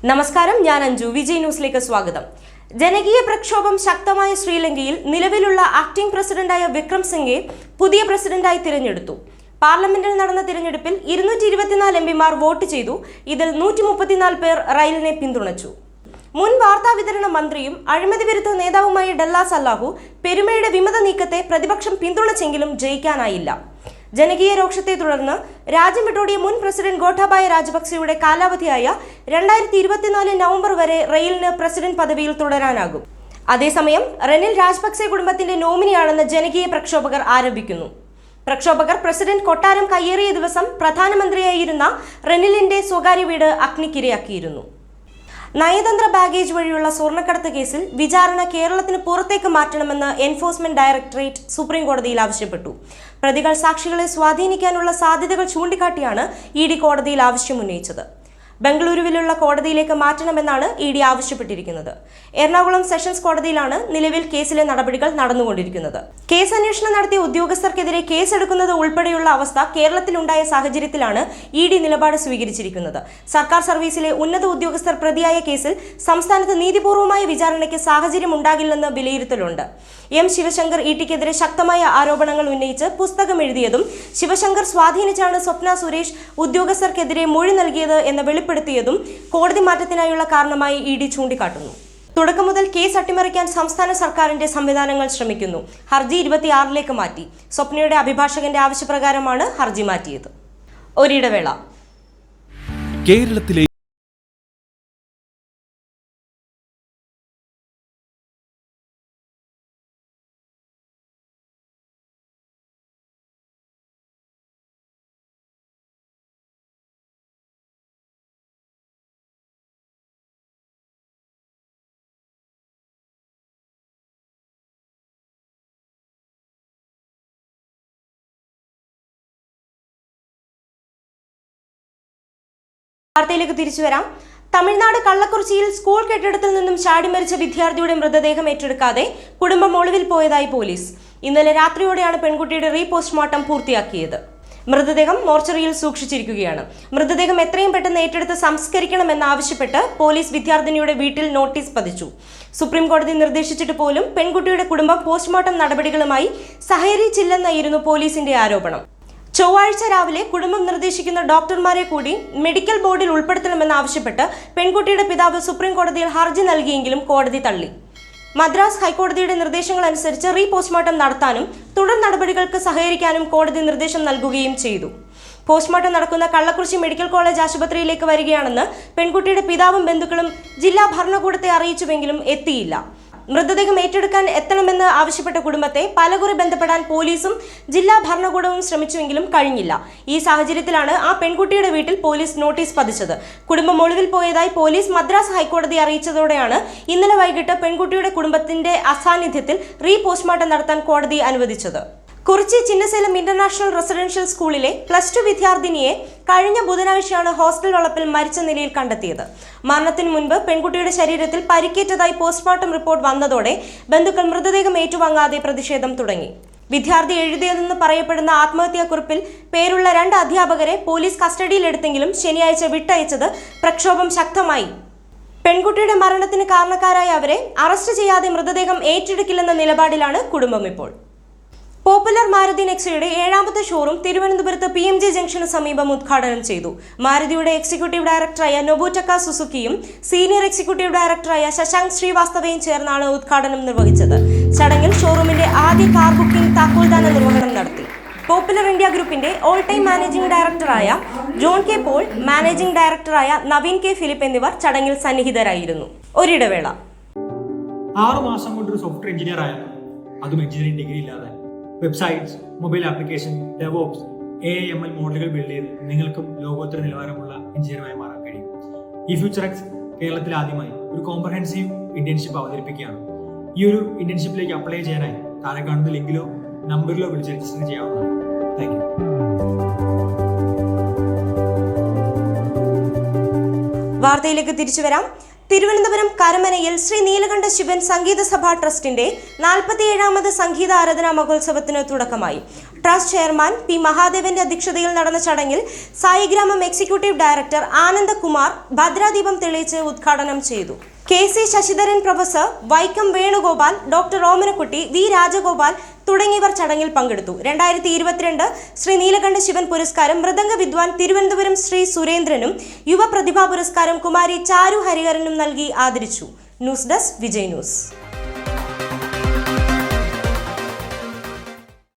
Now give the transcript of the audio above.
നമസ്കാരം, ഞാൻ അഞ്ജു. വിജയ് ന്യൂസിലേക്ക് സ്വാഗതം. ജനകീയ പ്രക്ഷോഭം ശക്തമായ ശ്രീലങ്കയിൽ നിലവിലുള്ള ആക്ടിംഗ് പ്രസിഡന്റായ വിക്രം സിംഗെ പുതിയ പ്രസിഡന്റായി തിരഞ്ഞെടുത്തു. പാർലമെന്റിൽ നടന്ന തിരഞ്ഞെടുപ്പിൽ 224 എംപിമാർ വോട്ട് ചെയ്തു. ഇതിൽ 134 പേർ റെയിലിനെ പിന്തുണച്ചു. മുൻ വാർത്താവിതരണ മന്ത്രിയും അഴിമതി വിരുദ്ധ നേതാവുമായ ഡല്ലാസ് അല്ലാഹു പെരുമയുടെ വിമത നീക്കത്തെ പ്രതിപക്ഷം പിന്തുണച്ചെങ്കിലും ജയിക്കാനായില്ല. ജനകീയ രോക്ഷത്തെ തുടർന്ന് രാജ്യം വിട്ടോടിയ മുൻ പ്രസിഡന്റ് ഗോട്ടാബായ രാജപക്സെയുടെ കാലാവധിയായ 2024 നവംബർ വരെ റെയിലിന് പ്രസിഡന്റ് പദവിയിൽ തുടരാനാകും. അതേസമയം റെനിൽ രാജപക്സെ കുടുംബത്തിന്റെ നോമിനിയാണെന്ന് ജനകീയ പ്രക്ഷോഭകർ ആരോപിക്കുന്നു. പ്രക്ഷോഭകർ പ്രസിഡന്റ് കൊട്ടാരം കയ്യേറിയ ദിവസം പ്രധാനമന്ത്രിയായിരുന്ന റെനിലിന്റെ സ്വകാര്യ വീട് അഗ്നിക്കിരയാക്കിയിരുന്നു. നയതന്ത്ര ബാഗേജ് വഴിയുള്ള സ്വർണ്ണക്കടത്ത് കേസിൽ വിചാരണ കേരളത്തിന് പുറത്തേക്ക് മാറ്റണമെന്ന് എൻഫോഴ്സ്മെന്റ് ഡയറക്ടറേറ്റ് സുപ്രീം കോടതിയിൽ ആവശ്യപ്പെട്ടു. പ്രതികൾ സാക്ഷികളെ സ്വാധീനിക്കാനുള്ള സാധ്യതകൾ ചൂണ്ടിക്കാട്ടിയാണ് ഇ ഡി കോടതിയിൽ ആവശ്യമുന്നയിച്ചത്. ബംഗളൂരുവിലുള്ള കോടതിയിലേക്ക് മാറ്റണമെന്നാണ് ഇ ഡി ആവശ്യപ്പെട്ടിരിക്കുന്നത്. എറണാകുളം സെഷൻസ് കോടതിയിലാണ് നിലവിൽ കേസിലെ നടപടികൾ നടന്നുകൊണ്ടിരിക്കുന്നത്. കേസ് അന്വേഷണം നടത്തിയ ഉദ്യോഗസ്ഥർക്കെതിരെ കേസെടുക്കുന്നത് ഉൾപ്പെടെയുള്ള അവസ്ഥ കേരളത്തിലുണ്ടായ സാഹചര്യത്തിലാണ് ഇ ഡി നിലപാട് സ്വീകരിച്ചിരിക്കുന്നത്. സർക്കാർ സർവീസിലെ ഉന്നത ഉദ്യോഗസ്ഥർ പ്രതിയായ കേസിൽ സംസ്ഥാനത്ത് നീതിപൂർവമായ വിചാരണയ്ക്ക് സാഹചര്യം ഉണ്ടാകില്ലെന്ന് വിലയിരുത്തലുണ്ട്. എം ശിവശങ്കർ ഇ.ടിക്കെതിരെ ശക്തമായ ആരോപണങ്ങൾ ഉന്നയിച്ച് പുസ്തകം എഴുതിയതും ശിവശങ്കർ സ്വാധീനിച്ചാണ് സ്വപ്ന സുരേഷ് ഉദ്യോഗസ്ഥർക്കെതിരെ മൊഴി നൽകിയത് എന്ന് വെളിപ്പെടുത്തിയതും കോടതി മാറ്റത്തിനായുള്ള കാരണമായി ഇ ഡി ചൂണ്ടിക്കാട്ടുന്നു. തുടക്കം മുതൽ കേസ് അട്ടിമറിക്കാൻ സംസ്ഥാന സർക്കാരിന്റെ സംവിധാനങ്ങൾ ശ്രമിക്കുന്നു. ഹർജി 26ലേക്ക് മാറ്റി. സ്വപ്നയുടെ അഭിഭാഷകന്റെ ആവശ്യപ്രകാരമാണ് ഹർജി മാറ്റിയത്. ഒരിടവേള. കേരളത്തിലെ വാർത്തയിലേക്ക് തിരിച്ചു വരാം. തമിഴ്നാട് കള്ളക്കുറിച്ചിയിൽ സ്കൂൾ കെട്ടിടത്തിൽ നിന്നും ചാടി മരിച്ച വിദ്യാർത്ഥിയുടെ മൃതദേഹം ഏറ്റെടുക്കാതെ കുടുംബം ഒളിവിൽ പോയതായി പോലീസ്. ഇന്നലെ രാത്രിയോടെയാണ് പെൺകുട്ടിയുടെ പോസ്റ്റ്മോർട്ടം പൂർത്തിയാക്കിയത്. മൃതദേഹം മോർച്ചറിയിൽ സൂക്ഷിച്ചിരിക്കുകയാണ്. മൃതദേഹം എത്രയും പെട്ടെന്ന് ഏറ്റെടുത്ത് സംസ്കരിക്കണമെന്നാവശ്യപ്പെട്ട് പോലീസ് വിദ്യാർത്ഥിനിയുടെ വീട്ടിൽ നോട്ടീസ് പതിച്ചു. സുപ്രീം കോടതി നിർദ്ദേശിച്ചിട്ട് പോലും പെൺകുട്ടിയുടെ കുടുംബം പോസ്റ്റ്മോർട്ടം നടപടികളുമായി സഹകരിച്ചില്ലെന്നായിരുന്നു പോലീസിന്റെ ആരോപണം. ചൊവ്വാഴ്ച രാവിലെ കുടുംബം നിർദ്ദേശിക്കുന്ന ഡോക്ടർമാരെ കൂടി മെഡിക്കൽ ബോർഡിൽ ഉൾപ്പെടുത്തണമെന്നാവശ്യപ്പെട്ട് പെൺകുട്ടിയുടെ പിതാവ് സുപ്രീം കോടതിയിൽ ഹർജി നൽകിയെങ്കിലും കോടതി തള്ളി. മദ്രാസ് ഹൈക്കോടതിയുടെ നിർദ്ദേശങ്ങൾ അനുസരിച്ച് പോസ്റ്റ്മോർട്ടം നടത്താനും തുടർ നടപടികൾക്ക് സഹകരിക്കാനും കോടതി നിർദ്ദേശം നൽകുകയും ചെയ്തു. പോസ്റ്റ്മോർട്ടം നടക്കുന്ന കള്ളക്കുറിച്ചി മെഡിക്കൽ കോളേജ് ആശുപത്രിയിലേക്ക് വരികയാണെന്ന് പെൺകുട്ടിയുടെ പിതാവും ബന്ധുക്കളും ജില്ലാ ഭരണകൂടത്തെ അറിയിച്ചുവെങ്കിലും എത്തിയില്ല. മൃതദേഹം ഏറ്റെടുക്കാൻ എത്തണമെന്ന് ആവശ്യപ്പെട്ട കുടുംബത്തെ പലകുറി ബന്ധപ്പെടാൻ പോലീസും ജില്ലാ ഭരണകൂടവും ശ്രമിച്ചുവെങ്കിലും കഴിഞ്ഞില്ല. ഈ സാഹചര്യത്തിലാണ് ആ പെൺകുട്ടിയുടെ വീട്ടിൽ പോലീസ് നോട്ടീസ് പതിച്ചത്. കുടുംബം ഒളിവിൽ പോയതായി പോലീസ് മദ്രാസ് ഹൈക്കോടതി അറിയിച്ചതോടെയാണ് ഇന്നലെ വൈകിട്ട് പെൺകുട്ടിയുടെ കുടുംബത്തിന്റെ അസാന്നിധ്യത്തിൽ പോസ്റ്റ്മോർട്ടം നടത്താൻ കോടതി അനുവദിച്ചത്. കുറിച്ചി ചിന്നസേലം ഇന്റർനാഷണൽ റെസിഡൻഷ്യൽ സ്കൂളിലെ +2 വിദ്യാർത്ഥിനിയെ കഴിഞ്ഞ ബുധനാഴ്ചയാണ് ഹോസ്റ്റൽ വളപ്പിൽ മരിച്ച നിലയിൽ കണ്ടെത്തിയത്. മരണത്തിന് മുൻപ് പെൺകുട്ടിയുടെ ശരീരത്തിൽ പരിക്കേറ്റതായി പോസ്റ്റ്മോർട്ടം റിപ്പോർട്ട് വന്നതോടെ ബന്ധുക്കൾ മൃതദേഹം ഏറ്റുവാങ്ങാതെ പ്രതിഷേധം തുടങ്ങി. വിദ്യാർത്ഥി എഴുതിയതെന്ന് പറയപ്പെടുന്ന ആത്മഹത്യാക്കുറിപ്പിൽ പേരുള്ള 2 അധ്യാപകരെ പോലീസ് കസ്റ്റഡിയിലെടുത്തെങ്കിലും ശനിയാഴ്ച വിട്ടയച്ചത് പ്രക്ഷോഭം ശക്തമായി. പെൺകുട്ടിയുടെ മരണത്തിന് കാരണക്കാരായ അവരെ അറസ്റ്റ് ചെയ്യാതെ മൃതദേഹം ഏറ്റെടുക്കില്ലെന്ന നിലപാടിലാണ് കുടുംബം ഇപ്പോൾ. പോപ്പുലർ മാരുതി നെക്സയുടെ 7ാമത്തെ ഷോറൂം തിരുവനന്തപുരത്ത് PMJ ജംഗ്ഷന് സമീപം ഉദ്ഘാടനം ചെയ്തു. മാരുതിയുടെ എക്സിക്യൂട്ടീവ് ഡയറക്ടറായ നൊബുറ്റക്ക സുസുക്കിയും സീനിയർ എക്സിക്യൂട്ടീവ് ഡയറക്ടറായ ശശാങ്ക് ശ്രീവാസ്തവയും ചേർന്നാണ് ഉദ്ഘാടനം നിർവഹിച്ചത്. ചടങ്ങിൽ ഷോറൂമിന്റെ ആദ്യ കാർ ബുക്കിംഗ് താക്കോൽദാന നിർവഹണം നടത്തി. പോപ്പുലർ ഇന്ത്യ ഗ്രൂപ്പിന്റെ ഓൾ ടൈം മാനേജിംഗ് ഡയറക്ടറായ ജോൺ കെ പോൾ, മാനേജിംഗ് ഡയറക്ടറായ നവീൻ കെ ഫിലിപ്പ് എന്നിവർ ചടങ്ങിൽ സന്നിഹിതരായിരുന്നു. ഒരിടവേള. 6 മാസം കൊണ്ടൊരു സോഫ്റ്റ്വെയർ എഞ്ചിനീയർ ആയാൽ, അതും എഞ്ചിനീയറിംഗ് ഡിഗ്രി ഇല്ലാതെ, websites, mobile application, DevOps, AI/ML മോഡലുകൾ ബിൽഡ് ചെയ്ത് നിങ്ങൾക്കും ലോകോത്തര നിലവാരമുള്ള എഞ്ചിനീയറുമായി മാറാൻ കഴിയും. ഈ ഫ്യൂച്ചർ എക്സ് കേരളത്തിൽ ആദ്യമായി ഒരു കോംപ്രഹെൻസീവ് ഇന്റേൺഷിപ്പ് അവതരിപ്പിക്കുകയാണ്. ഈ ഒരു ഇന്റേൺഷിപ്പിലേക്ക് അപ്ലൈ ചെയ്യാനായി താഴെ കാണുന്ന ലിങ്കിലോ നമ്പറിലോ വിളിച്ച് രജിസ്റ്റർ ചെയ്യാവുന്നതാണ്. Thank you. വാർത്തയിലേക്ക് തിരിച്ചു വരാം. തിരുവനന്തപുരം കരമനയിൽ ശ്രീ നീലകണ്ഠ ശിവൻ സംഗീത സഭാ ട്രസ്റ്റിന്റെ 47ാമത് സംഗീത ആരാധനാ മഹോത്സവത്തിന് തുടക്കമായി. ട്രസ്റ്റ് ചെയർമാൻ പി മഹാദേവന്റെ അധ്യക്ഷതയിൽ നടന്ന ചടങ്ങിൽ സായിഗ്രാമം എക്സിക്യൂട്ടീവ് ഡയറക്ടർ ആനന്ദകുമാർ ഭദ്രാദീപം തെളിയിച്ച് ഉദ്ഘാടനം ചെയ്തു. KC Sasidharan professor, Vaikom Venugopal, doctor Omanakutty, V Rajagopal തുടങ്ങിയവർ ചടങ്ങിൽ പങ്കെടുത്തു. 2022 ശ്രീ നീലകണ്ഠ ശിവൻ പുരസ്കാരം മൃദംഗ വിദ്വാൻ തിരുവനന്തപുരം ശ്രീ സുരേന്ദ്രനും യുവ പ്രതിഭാ പുരസ്കാരം കുമാരി ചാരു ഹരിഹരനും നൽകി ആദരിച്ചു. News desk, Vijay news.